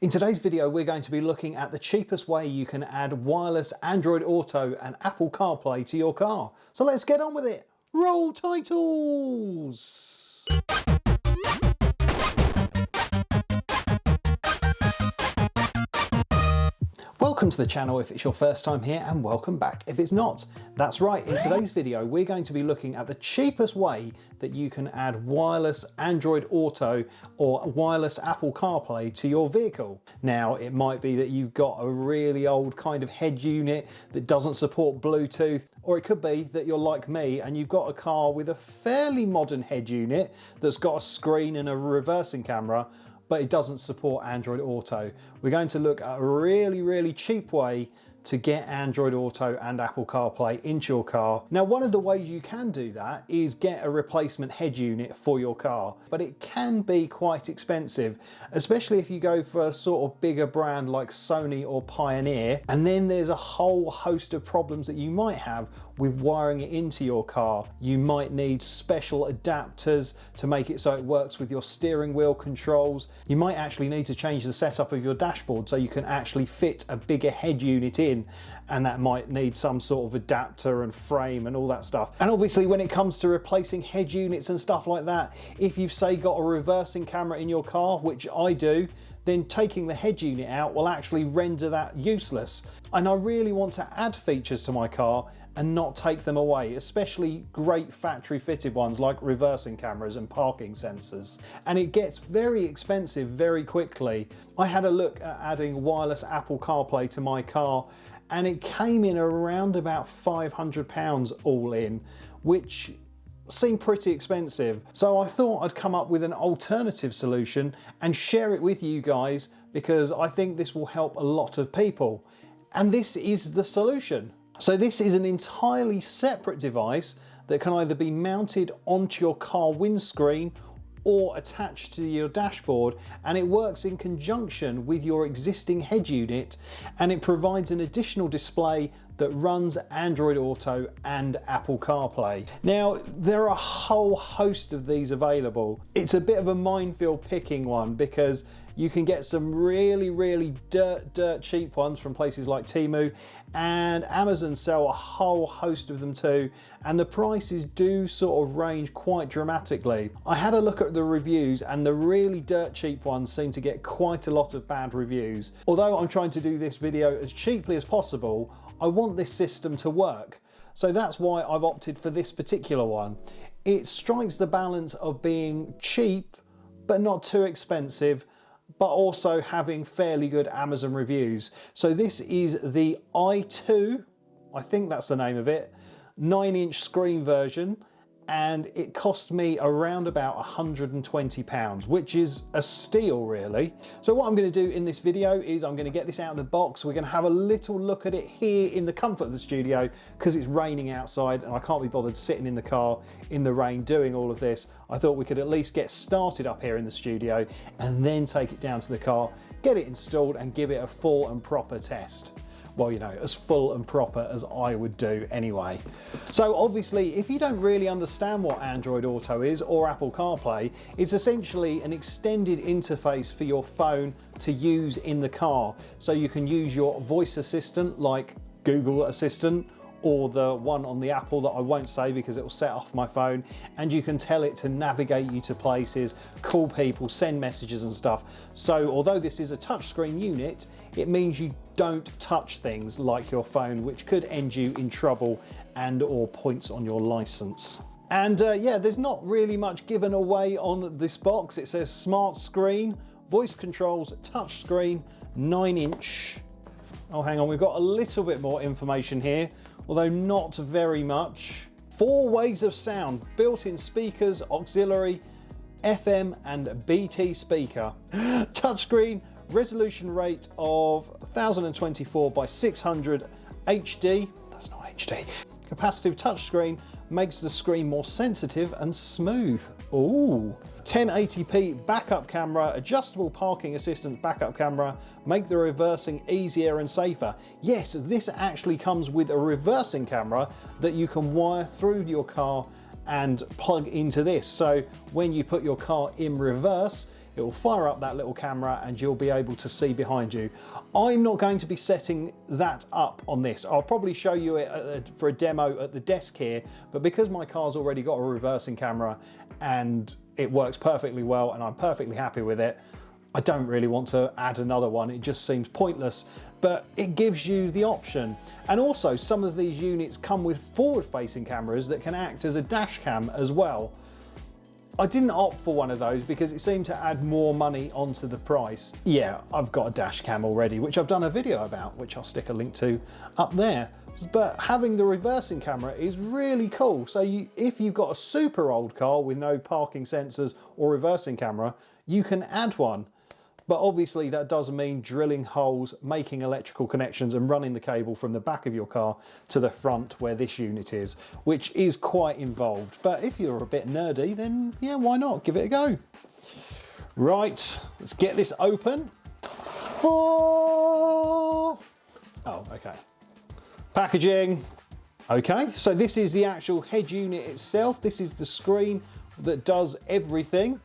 In today's video, we're going to be looking at the cheapest way you can add wireless Android Auto and Apple CarPlay to your car. So let's get on with it. Roll titles! Welcome to the channel if it's your first time here, and welcome back if it's not. That's right, in today's video we're going to be looking at the cheapest way that you can add wireless Android Auto or wireless Apple CarPlay to your vehicle. Now it might be that you've got a really old kind of head unit that doesn't support Bluetooth, or it could be that you're like me and you've got a car with a fairly modern head unit that's got a screen and a reversing camera, but it doesn't support Android Auto. We're going to look at a really cheap way to get Android Auto and Apple CarPlay into your car. Now, one of the ways you can do that is get a replacement head unit for your car, but it can be quite expensive, especially if you go for a sort of bigger brand like Sony or Pioneer. And then there's a whole host of problems that you might have with wiring it into your car. You might need special adapters to make it so it works with your steering wheel controls. You might actually need to change the setup of your dashboard so you can actually fit a bigger head unit in, and that might need some sort of adapter and frame and all that stuff. And obviously when it comes to replacing head units and stuff like that, if you've say got a reversing camera in your car, which I do, then taking the head unit out will actually render that useless. And I really want to add features to my car and not take them away, especially great factory fitted ones like reversing cameras and parking sensors. And it gets very expensive very quickly. I had a look at adding wireless Apple CarPlay to my car and it came in around about £500 all in, which seemed pretty expensive. So I thought I'd come up with an alternative solution and share it with you guys, because I think this will help a lot of people. And this is the solution. So this is an entirely separate device that can either be mounted onto your car windscreen or attached to your dashboard, and it works in conjunction with your existing head unit, and it provides an additional display that runs Android Auto and Apple CarPlay. Now, there are a whole host of these available. It's a bit of a minefield picking one, because you can get some really dirt cheap ones from places like Temu, and Amazon sell a whole host of them too, and the prices do sort of range quite dramatically. I had a look at the reviews and the really dirt cheap ones seem to get quite a lot of bad reviews. Although I'm trying to do this video as cheaply as possible, I want this system to work. So that's why I've opted for this particular one. It strikes the balance of being cheap but not too expensive, but also having fairly good Amazon reviews. So this is the i2, I think that's the name of it, 9-inch screen version, and it cost me around about £120, which is a steal really. So what I'm going to do in this video is I'm going to get this out of the box. We're going to have a little look at it here in the comfort of the studio, because it's raining outside and I can't be bothered sitting in the car in the rain doing all of this. I thought we could at least get started up here in the studio and then take it down to the car, get it installed and give it a full and proper test. Well, you know, as full and proper as I would do anyway. So obviously, if you don't really understand what Android Auto is or Apple CarPlay, it's essentially an extended interface for your phone to use in the car. So you can use your voice assistant like Google Assistant, or the one on the Apple that I won't say because it will set off my phone, and you can tell it to navigate you to places, call people, send messages and stuff. So although this is a touchscreen unit, it means you don't touch things like your phone, which could end you in trouble and or points on your license. And yeah, there's not really much given away on this box. It says smart screen, voice controls, touch screen, 9-inch. Oh, hang on, we've got a little bit more information here, although not very much. 4 ways of sound, built-in speakers, auxiliary, FM and BT speaker. Touchscreen, resolution rate of 1024 by 600 HD. That's not HD. Capacitive touchscreen makes the screen more sensitive and smooth. Ooh. 1080p backup camera, adjustable parking assistant backup camera, make the reversing easier and safer. Yes, this actually comes with a reversing camera that you can wire through your car and plug into this. So when you put your car in reverse, it will fire up that little camera and you'll be able to see behind you. I'm not going to be setting that up on this. I'll probably show you it for a demo at the desk here, but because my car's already got a reversing camera and it works perfectly well and I'm perfectly happy with it, I don't really want to add another one. It just seems pointless, but it gives you the option. And also some of these units come with forward-facing cameras that can act as a dash cam as well. I didn't opt for one of those because it seemed to add more money onto the price. Yeah, I've got a dash cam already, which I've done a video about, which I'll stick a link to up there. But having the reversing camera is really cool. So if you've got a super old car with no parking sensors or reversing camera, you can add one. But obviously that does mean drilling holes, making electrical connections and running the cable from the back of your car to the front where this unit is, which is quite involved. But if you're a bit nerdy, then yeah, why not? Give it a go. Right, let's get this open. Oh, okay. Packaging. Okay, so this is the actual head unit itself. This is the screen that does everything.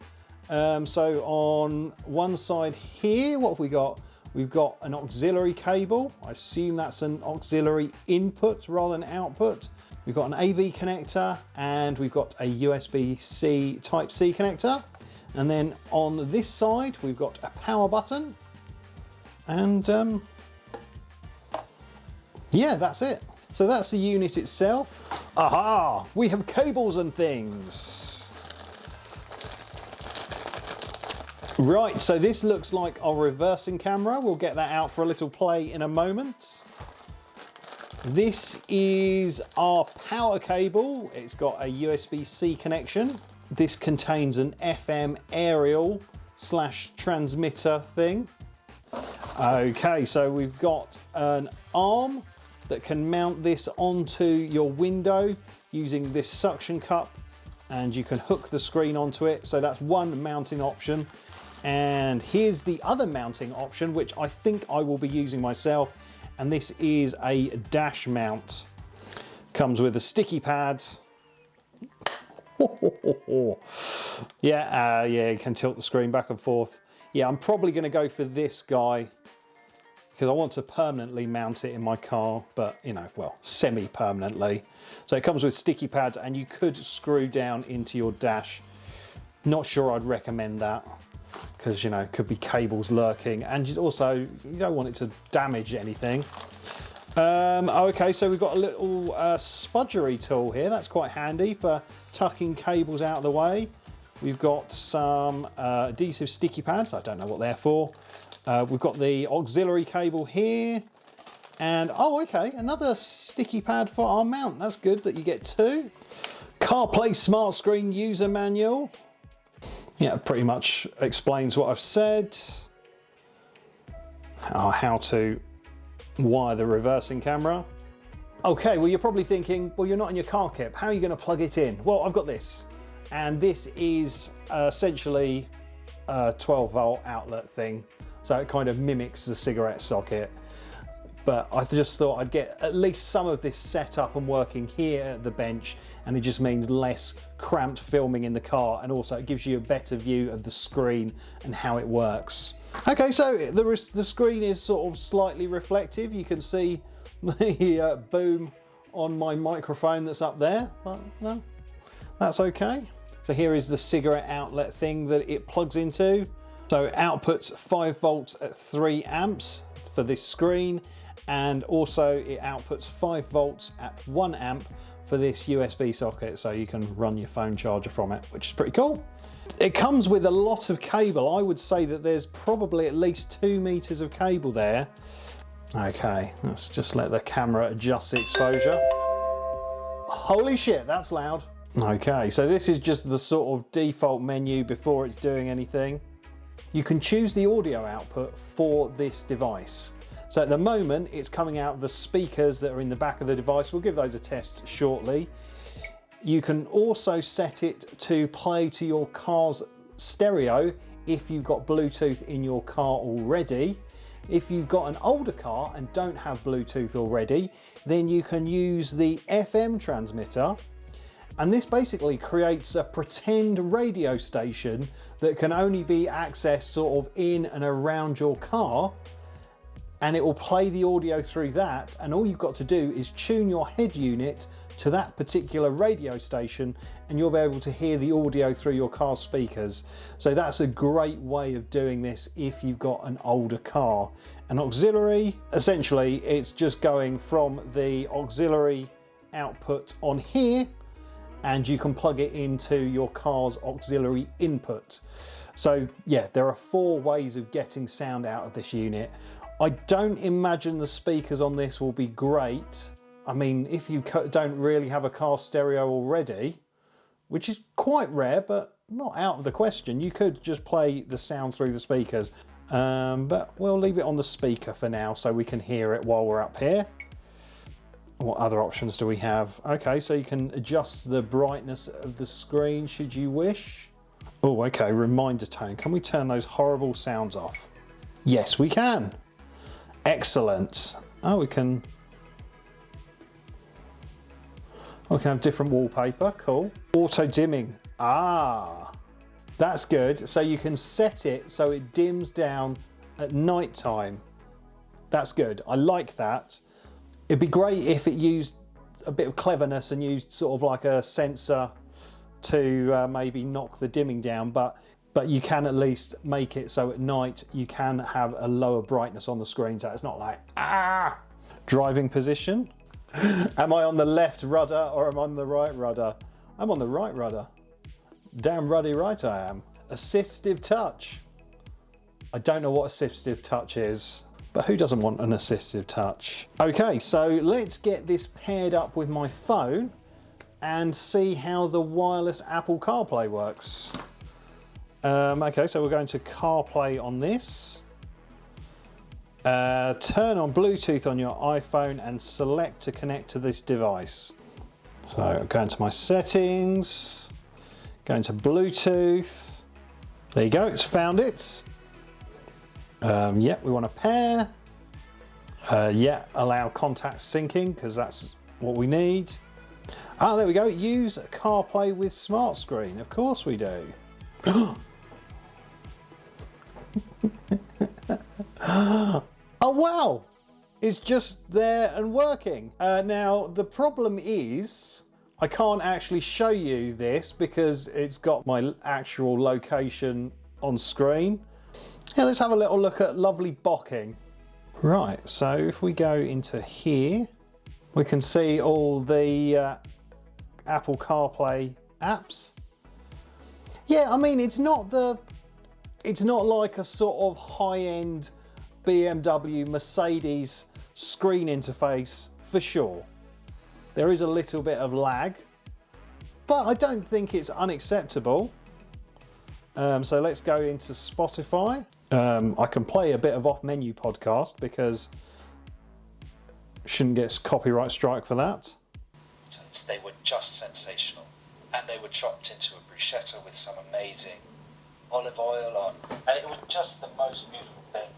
So on one side here, what have we got? We've got an auxiliary cable. I assume that's an auxiliary input rather than output. We've got an AV connector and we've got a USB-C Type-C connector. And then on this side, we've got a power button. And yeah, that's it. So that's the unit itself. Aha! We have cables and things. Right, so this looks like our reversing camera. We'll get that out for a little play in a moment. This is our power cable. It's got a USB-C connection. This contains an FM aerial / transmitter thing. Okay, so we've got an arm that can mount this onto your window using this suction cup, and you can hook the screen onto it. So that's one mounting option. And here's the other mounting option, which I think I will be using myself. And this is a dash mount. Comes with a sticky pad. Yeah, you can tilt the screen back and forth. Yeah, I'm probably going to go for this guy because I want to permanently mount it in my car, but you know, well, semi-permanently. So it comes with sticky pads and you could screw down into your dash. Not sure I'd recommend that, because you know, could be cables lurking, and also you don't want it to damage anything. Okay, so we've got a little spudgery tool here. That's quite handy for tucking cables out of the way. We've got some adhesive sticky pads. I don't know what they're for. We've got the auxiliary cable here, and oh, okay, another sticky pad for our mount. That's good that you get two. CarPlay Smart Screen user manual. Yeah, pretty much explains what I've said. How to wire the reversing camera. Okay, well, you're probably thinking, well, you're not in your car kit. How are you going to plug it in? Well, I've got this. And this is essentially a 12-volt outlet thing. So it kind of mimics the cigarette socket. But I just thought I'd get at least some of this set up and working here at the bench, and it just means less cramped filming in the car, and also it gives you a better view of the screen and how it works. Okay, so the screen is sort of slightly reflective. You can see the boom on my microphone that's up there, but no, that's okay. So here is the cigarette outlet thing that it plugs into. So it outputs 5 volts at 3 amps for this screen, and also it outputs 5 volts at 1 amp for this USB socket, so you can run your phone charger from it, which is pretty cool. It comes with a lot of cable. I would say that there's probably at least 2 meters of cable there. Okay, let's just let the camera adjust the exposure. Holy shit, that's loud. Okay, so this is just the sort of default menu before it's doing anything. You can choose the audio output for this device. So at the moment, it's coming out of the speakers that are in the back of the device. We'll give those a test shortly. You can also set it to play to your car's stereo if you've got Bluetooth in your car already. If you've got an older car and don't have Bluetooth already, then you can use the FM transmitter, And this basically creates a pretend radio station that can only be accessed sort of in and around your car, and it will play the audio through that, and all you've got to do is tune your head unit to that particular radio station and you'll be able to hear the audio through your car speakers. So that's a great way of doing this if you've got an older car. An auxiliary, essentially it's just going from the auxiliary output on here, and you can plug it into your car's auxiliary input. So yeah, there are 4 ways of getting sound out of this unit. I don't imagine the speakers on this will be great. I mean, if you don't really have a car stereo already, which is quite rare, but not out of the question, you could just play the sound through the speakers. But we'll leave it on the speaker for now so we can hear it while we're up here. What other options do we have? Okay, so you can adjust the brightness of the screen should you wish. Oh, okay, reminder tone. Can we turn those horrible sounds off? Yes, we can. Excellent. Oh, we can have different wallpaper. Cool. Auto dimming. Ah, that's good. So you can set it so it dims down at night time. That's good. I like that. It'd be great if it used a bit of cleverness and used sort of like a sensor to maybe knock the dimming down, but you can at least make it so at night you can have a lower brightness on the screen, so it's not like, ah! Driving position. Am I on the left rudder or am I on the right rudder? I'm on the right rudder. Damn ruddy right I am. Assistive touch. I don't know what assistive touch is, but who doesn't want an assistive touch? Okay, so let's get this paired up with my phone and see how the wireless Apple CarPlay works. Okay, so we're going to CarPlay on this. Turn on Bluetooth on your iPhone and select to connect to this device. So go into my settings, go into Bluetooth. There you go, it's found it. Yeah, we want to pair. Yeah, allow contact syncing because that's what we need. Ah, there we go. Use CarPlay with Smart Screen. Of course we do. Oh wow, it's just there and working. Now the problem is I can't actually show you this because it's got my actual location on screen. Yeah, let's have a little look at lovely Bocking. Right, so if we go into here, we can see all the Apple CarPlay apps. Yeah, I mean, it's not like a sort of high-end BMW, Mercedes screen interface for sure. There is a little bit of lag, but I don't think it's unacceptable. So let's go into Spotify. I can play a bit of off-menu podcast because shouldn't get copyright strike for that. They were just sensational, and they were chopped into a bruschetta with some amazing olive oil on, and it was just the most beautiful thing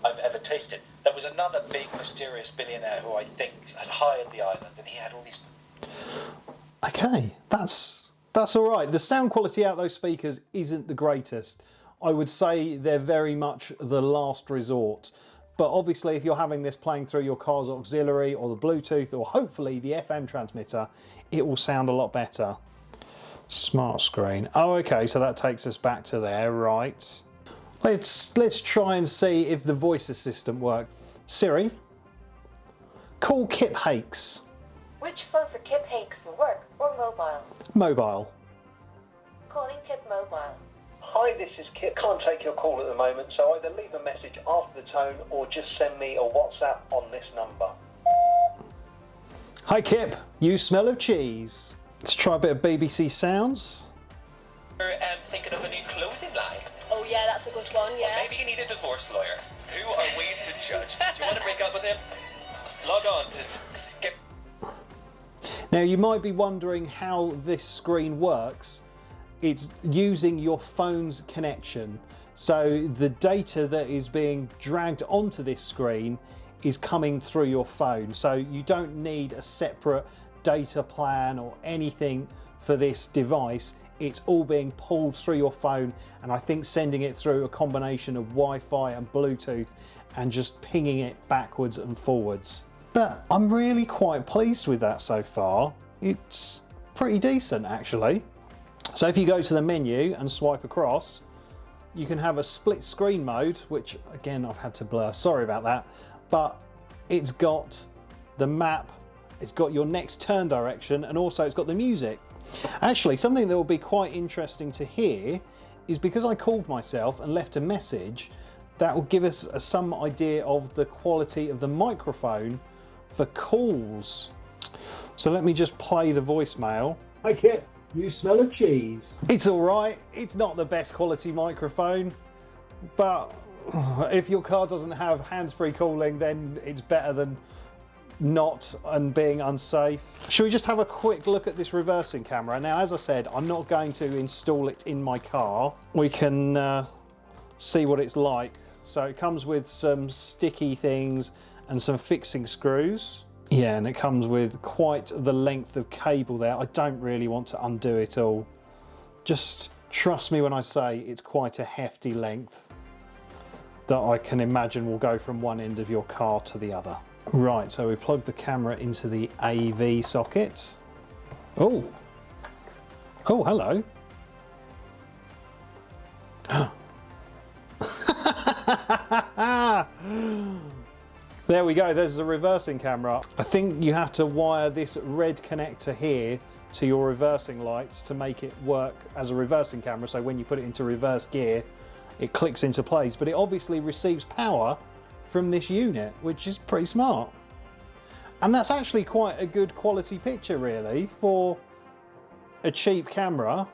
I've ever tasted. There was another big mysterious billionaire who I think had hired the island, and he had all these... Okay, that's all right. The sound quality out those speakers isn't the greatest. I would say they're very much the last resort. But obviously if you're having this playing through your car's auxiliary or the Bluetooth or hopefully the FM transmitter, it will sound a lot better. Smart Screen. Oh, okay, so that takes us back to there, right. Let's try and see if the voice assistant works. Siri, call Kip Hakes. Which phone for Kip Hakes will work, or mobile? Mobile. Calling Kip Mobile. Hi, this is Kip. Can't take your call at the moment, so either leave a message after the tone or just send me a WhatsApp on this number. Hi Kip, you smell of cheese. Let's try a bit of BBC Sounds. Thinking of a new clothing line. Oh yeah, that's a good one, yeah. Maybe you need a divorce lawyer. Who are we to judge? Do you want to break up with him? Log on to get... Now you might be wondering how this screen works. It's using your phone's connection. So the data that is being dragged onto this screen is coming through your phone. So you don't need a separate data plan or anything for this device, it's all being pulled through your phone, and I think sending it through a combination of Wi-Fi and Bluetooth and just pinging it backwards and forwards. But I'm really quite pleased with that so far. It's pretty decent actually. So if you go to the menu and swipe across, you can have a split screen mode, which again I've had to blur, sorry about that, but it's got the map, it's got your next turn direction, and also it's got the music. Actually, something that will be quite interesting to hear is, because I called myself and left a message, that will give us some idea of the quality of the microphone for calls. So let me just play the voicemail. Hi Kit, you smell of cheese. It's all right, it's not the best quality microphone, but if your car doesn't have hands-free calling, then it's better than not and being unsafe. Should we just have a quick look at this reversing camera? Now, as I said, I'm not going to install it in my car. We can see what it's like. So it comes with some sticky things and some fixing screws. Yeah, and it comes with quite the length of cable there. I don't really want to undo it all. Just trust me when I say it's quite a hefty length that I can imagine will go from one end of your car to the other. Right, so we plugged the camera into the AV socket. Oh, hello. There we go, there's the reversing camera. I think you have to wire this red connector here to your reversing lights to make it work as a reversing camera, so when you put it into reverse gear, it clicks into place, but it obviously receives power from this unit, which is pretty smart. And that's actually quite a good quality picture really for a cheap camera.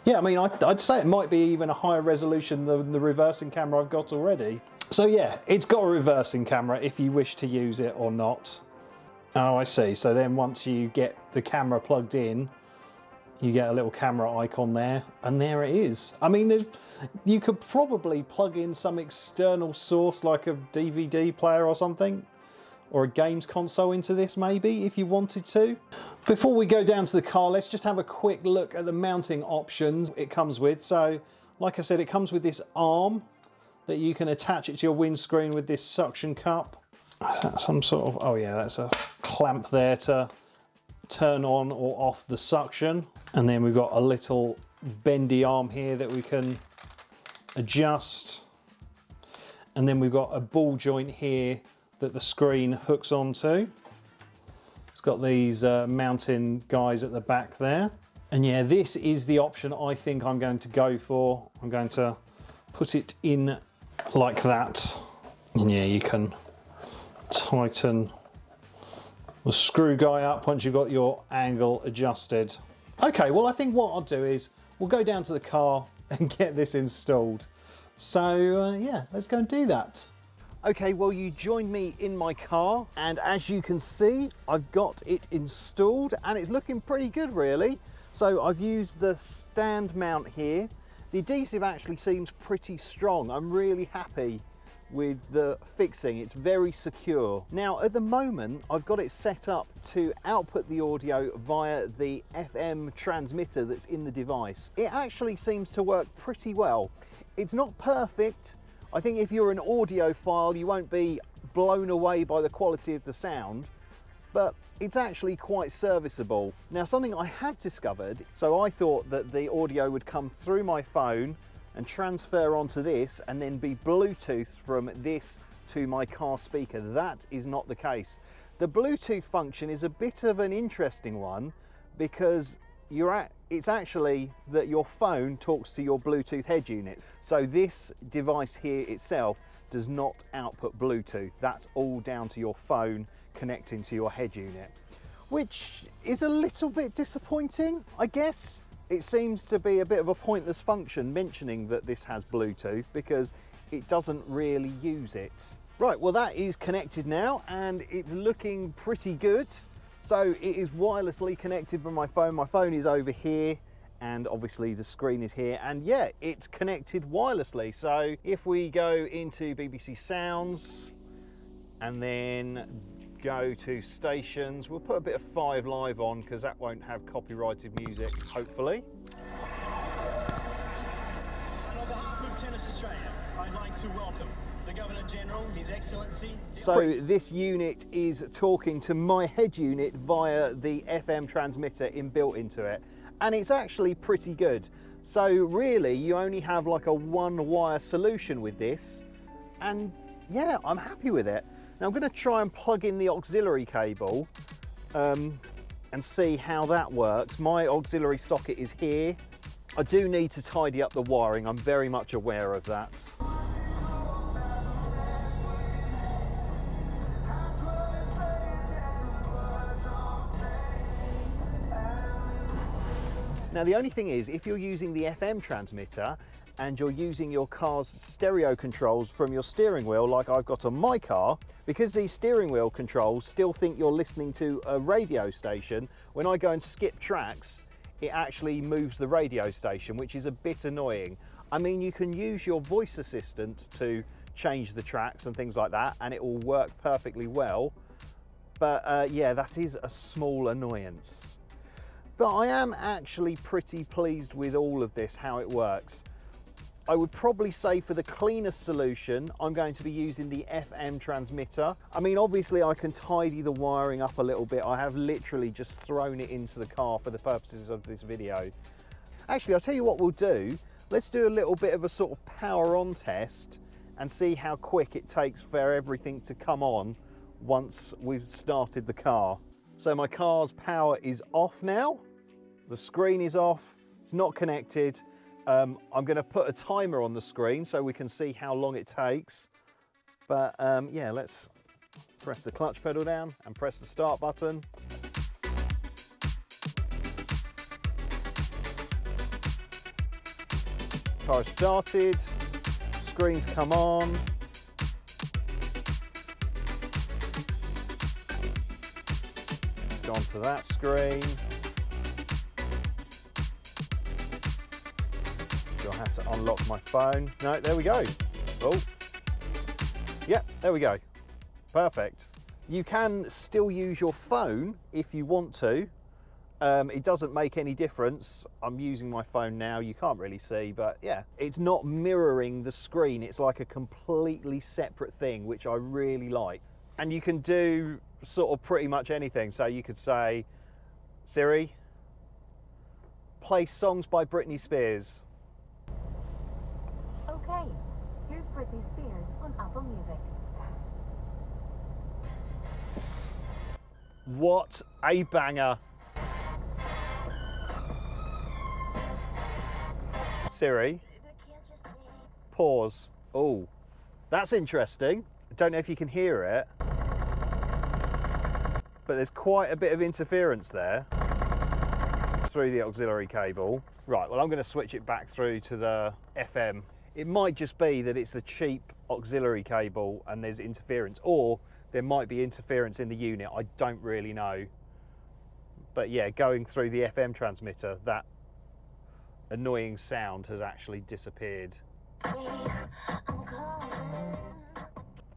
Yeah, I mean, I'd say it might be even a higher resolution than the reversing camera I've got already. So yeah, it's got a reversing camera if you wish to use it or not. Oh, I see. So then once you get the camera plugged in, you get a little camera icon there, and there it is. I mean, you could probably plug in some external source like a DVD player or something, or a games console into this maybe, if you wanted to. Before we go down to the car, let's just have a quick look at the mounting options it comes with. So, like I said, it comes with this arm that you can attach it to your windscreen with this suction cup. Is that some sort of, oh yeah, that's a clamp there to turn on or off the suction. And then we've got a little bendy arm here that we can adjust. And then we've got a ball joint here that the screen hooks onto. It's got these mounting guys at the back there. And yeah, this is the option I think I'm going to go for. I'm going to put it in like that. And yeah, you can tighten the screw guy up once you've got your angle adjusted. Okay, well I think what I'll do is we'll go down to the car and get this installed. So yeah, let's go and do that. Okay, well you joined me in my car, and as you can see, I've got it installed and it's looking pretty good really. So I've used the stand mount here. The adhesive actually seems pretty strong. I'm really happy with the fixing. It's very secure. Now at the moment I've got it set up to output the audio via the FM transmitter that's in the device. It actually seems to work pretty well. It's not perfect. I think if you're an audiophile you won't be blown away by the quality of the sound, but it's actually quite serviceable. Now something I have discovered, so I thought that the audio would come through my phone and transfer onto this and then be Bluetooth from this to my car speaker. That is not the case. The Bluetooth function is a bit of an interesting one because it's actually that your phone talks to your Bluetooth head unit. So this device here itself does not output Bluetooth. That's all down to your phone connecting to your head unit, which is a little bit disappointing, I guess. It seems to be a bit of a pointless function mentioning that this has Bluetooth because it doesn't really use it. Right, well that is connected now and it's looking pretty good. So it is wirelessly connected from my phone. My phone is over here and obviously the screen is here, and yeah, it's connected wirelessly. So if we go into BBC Sounds and then go to stations. We'll put a bit of 5 Live on because that won't have copyrighted music, hopefully. And on behalf of Tennis Australia, I'd like to welcome the Governor-General, His Excellency. So this unit is talking to my head unit via the FM transmitter inbuilt into it, and it's actually pretty good. So really, you only have like a 1-wire solution with this, and yeah, I'm happy with it. Now I'm going to try and plug in the auxiliary cable and see how that works. My auxiliary socket is here. I do need to tidy up the wiring, I'm very much aware of that. Now the only thing is, if you're using the FM transmitter and you're using your car's stereo controls from your steering wheel, like I've got on my car, because these steering wheel controls still think you're listening to a radio station, when I go and skip tracks, it actually moves the radio station, which is a bit annoying. I mean, you can use your voice assistant to change the tracks and things like that, and it will work perfectly well. But yeah, that is a small annoyance. But I am actually pretty pleased with all of this, how it works. I would probably say for the cleanest solution, I'm going to be using the FM transmitter. I mean, obviously I can tidy the wiring up a little bit. I have literally just thrown it into the car for the purposes of this video. Actually, I'll tell you what we'll do. Let's do a little bit of a sort of power on test and see how quick it takes for everything to come on once we've started the car. So my car's power is off now. The screen is off, it's not connected. I'm going to put a timer on the screen so we can see how long it takes. But yeah, let's press the clutch pedal down and press the start button. Car started, screen's come on. Gone to that screen. I'll have to unlock my phone. No, there we go. Oh, yeah, there we go. Perfect. You can still use your phone if you want to. It doesn't make any difference. I'm using my phone now. You can't really see, but yeah, it's not mirroring the screen. It's like a completely separate thing, which I really like. And you can do sort of pretty much anything. So you could say, Siri, play songs by Britney Spears. Okay, here's Britney Spears on Apple Music. What a banger. Siri, pause. Oh, that's interesting. I don't know if you can hear it, but there's quite a bit of interference there through the auxiliary cable. Right, well, I'm going to switch it back through to the FM. It might just be that it's a cheap auxiliary cable and there's interference, or there might be interference in the unit. I don't really know. But yeah, going through the FM transmitter, that annoying sound has actually disappeared.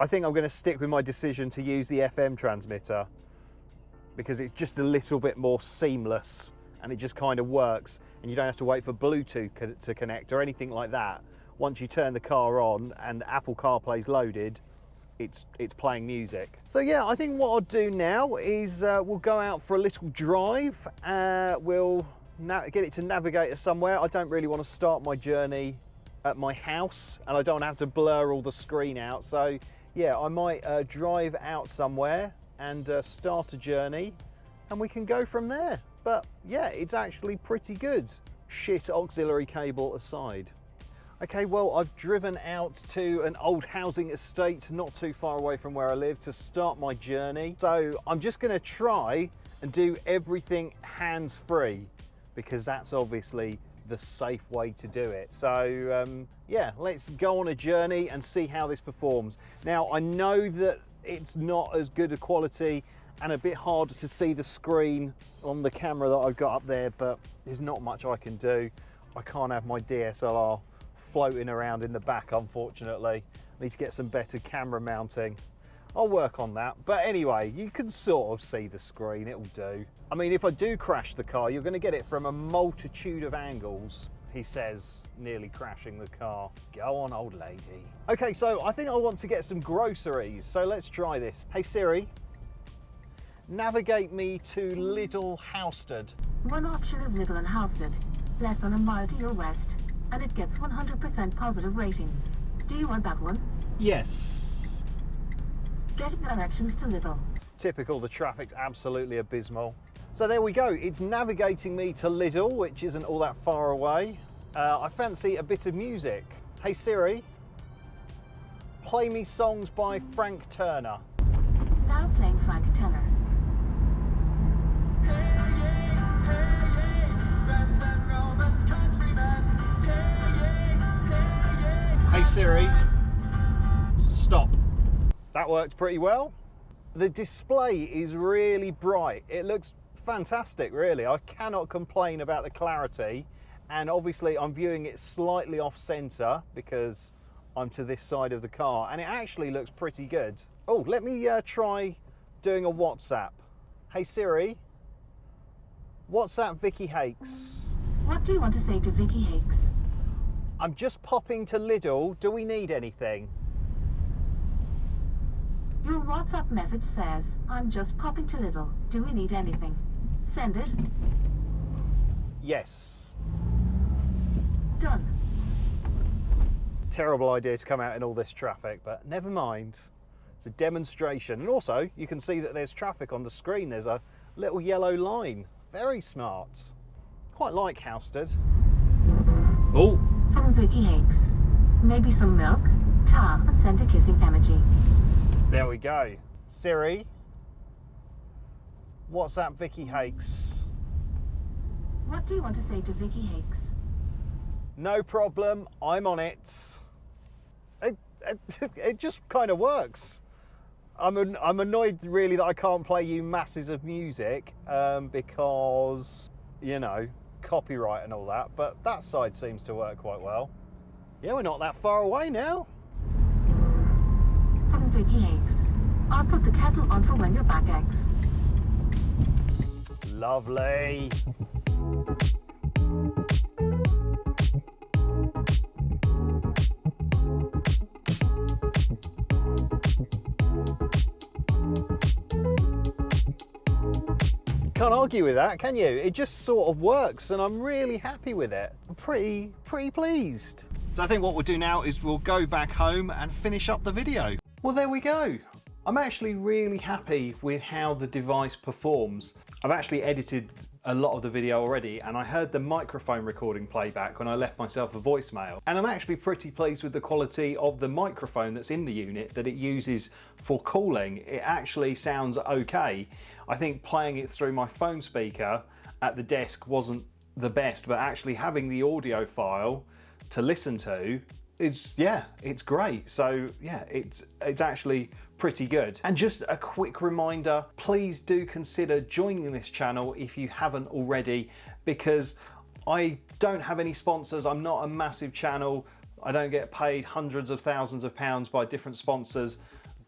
I think I'm going to stick with my decision to use the FM transmitter because it's just a little bit more seamless and it just kind of works, and you don't have to wait for Bluetooth to connect or anything like that. Once you turn the car on and Apple CarPlay's loaded, it's playing music. So yeah, I think what I'll do now is we'll go out for a little drive. We'll get it to navigate us somewhere. I don't really want to start my journey at my house, and I don't have to blur all the screen out. So yeah, I might drive out somewhere and start a journey, and we can go from there. But yeah, it's actually pretty good. Shit auxiliary cable aside. Okay, well, I've driven out to an old housing estate not too far away from where I live to start my journey. So I'm just going to try and do everything hands-free because that's obviously the safe way to do it. So yeah, let's go on a journey and see how this performs. Now, I know that it's not as good a quality and a bit harder to see the screen on the camera that I've got up there, but there's not much I can do. I can't have my DSLR floating around in the back, unfortunately. I need to get some better camera mounting. I'll work on that. But anyway, you can sort of see the screen, it'll do. I mean, if I do crash the car, you're going to get it from a multitude of angles, he says, nearly crashing the car. Go on, old lady. Okay, so I think I want to get some groceries, so let's try this. Hey Siri, navigate me to Little Housestead. One option is Little and Halstead, less than a mile to your west, and it gets 100% positive ratings. Do you want that one? Yes. Getting directions to Little. Typical, the traffic's absolutely abysmal. So there we go, it's navigating me to Lidl, which isn't all that far away. I fancy a bit of music. Hey Siri, play me songs by Frank Turner. Now playing Frank Turner. Hey Siri, stop. That worked pretty well. The display is really bright. It looks fantastic, really. I cannot complain about the clarity, and obviously I'm viewing it slightly off center because I'm to this side of the car, and it actually looks pretty good. Oh, let me try doing a WhatsApp. Hey Siri, WhatsApp Vicky Hakes. What do you want to say to Vicky Hakes? I'm just popping to Lidl. Do we need anything? Your WhatsApp message says, I'm just popping to Lidl. Do we need anything? Send it. Yes. Done. Terrible idea to come out in all this traffic, but never mind. It's a demonstration. And also, you can see that there's traffic on the screen. There's a little yellow line. Very smart. Quite like Housestead. Oh. From Vicky Hakes. Maybe some milk, tar, and send a kissing emoji. There we go. Siri, WhatsApp Vicky Hakes. What do you want to say to Vicky Hakes? No problem, I'm on it. It just kind of works. I'm annoyed really that I can't play you masses of music because, you know, copyright and all that, but that side seems to work quite well. Yeah, we're not that far away now. From Vicky Hakes. I'll put the kettle on for when you're back, X. Lovely. Can't argue with that, can you? It just sort of works, and I'm really happy with it. I'm pretty pleased. So I think what we'll do now is we'll go back home and finish up the video. Well, there we go. I'm actually really happy with how the device performs. I've actually edited a lot of the video already, and I heard the microphone recording playback when I left myself a voicemail. And I'm actually pretty pleased with the quality of the microphone that's in the unit that it uses for calling. It actually sounds okay. I think playing it through my phone speaker at the desk wasn't the best, but actually having the audio file to listen to is, yeah, it's great. So yeah, it's actually pretty good. And just a quick reminder, please do consider joining this channel if you haven't already, because I don't have any sponsors. I'm not a massive channel. I don't get paid hundreds of thousands of pounds by different sponsors.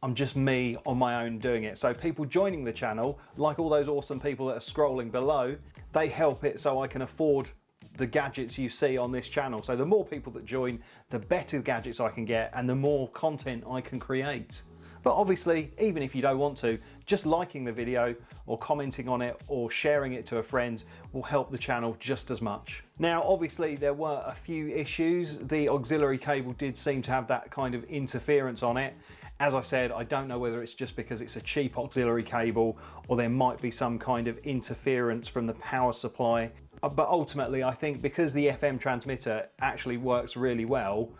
I'm just me on my own doing it. So people joining the channel, like all those awesome people that are scrolling below, they help it so I can afford the gadgets you see on this channel. So the more people that join, the better gadgets I can get and the more content I can create. But obviously, even if you don't want to, just liking the video or commenting on it or sharing it to a friend will help the channel just as much. Now, obviously there were a few issues. The auxiliary cable did seem to have that kind of interference on it. As I said, I don't know whether it's just because it's a cheap auxiliary cable or there might be some kind of interference from the power supply. But ultimately, I think because the FM transmitter actually works really well,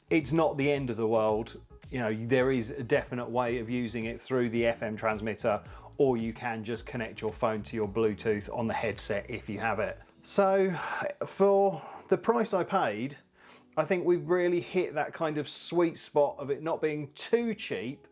it's not the end of the world. You know, there is a definite way of using it through the FM transmitter, or you can just connect your phone to your Bluetooth on the headset if you have it. So for the price I paid, I think we've really hit that kind of sweet spot of it not being too cheap,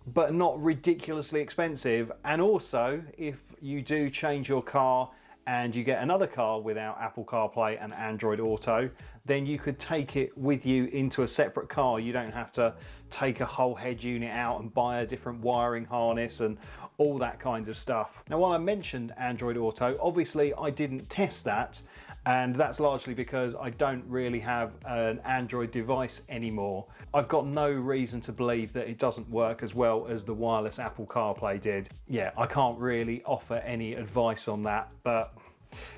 but not ridiculously expensive. And also, if you do change your car and you get another car without Apple CarPlay and Android Auto, then you could take it with you into a separate car. You don't have to take a whole head unit out and buy a different wiring harness and all that kind of stuff. Now, while I mentioned Android Auto, obviously I didn't test that, and that's largely because I don't really have an Android device anymore. I've got no reason to believe that it doesn't work as well as the wireless Apple CarPlay did. Yeah, I can't really offer any advice on that, but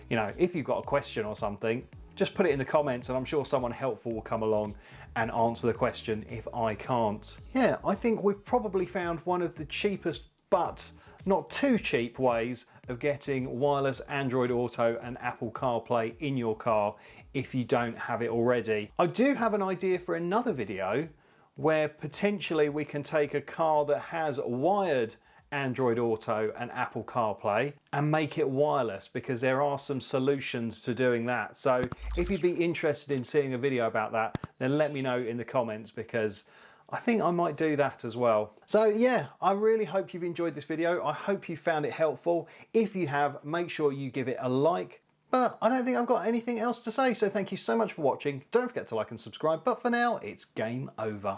you know, if you've got a question or something, just put it in the comments and I'm sure someone helpful will come along and answer the question if I can't. Yeah, I think we've probably found one of the cheapest but not too cheap ways of getting wireless Android Auto and Apple CarPlay in your car if you don't have it already. I do have an idea for another video where potentially we can take a car that has wired Android Auto and Apple CarPlay and make it wireless, because there are some solutions to doing that. So if you'd be interested in seeing a video about that, then let me know in the comments, because I think I might do that as well. So yeah, I really hope you've enjoyed this video. I hope you found it helpful. If you have, make sure you give it a like. But I don't think I've got anything else to say, so thank you so much for watching. Don't forget to like and subscribe, but for now, it's game over.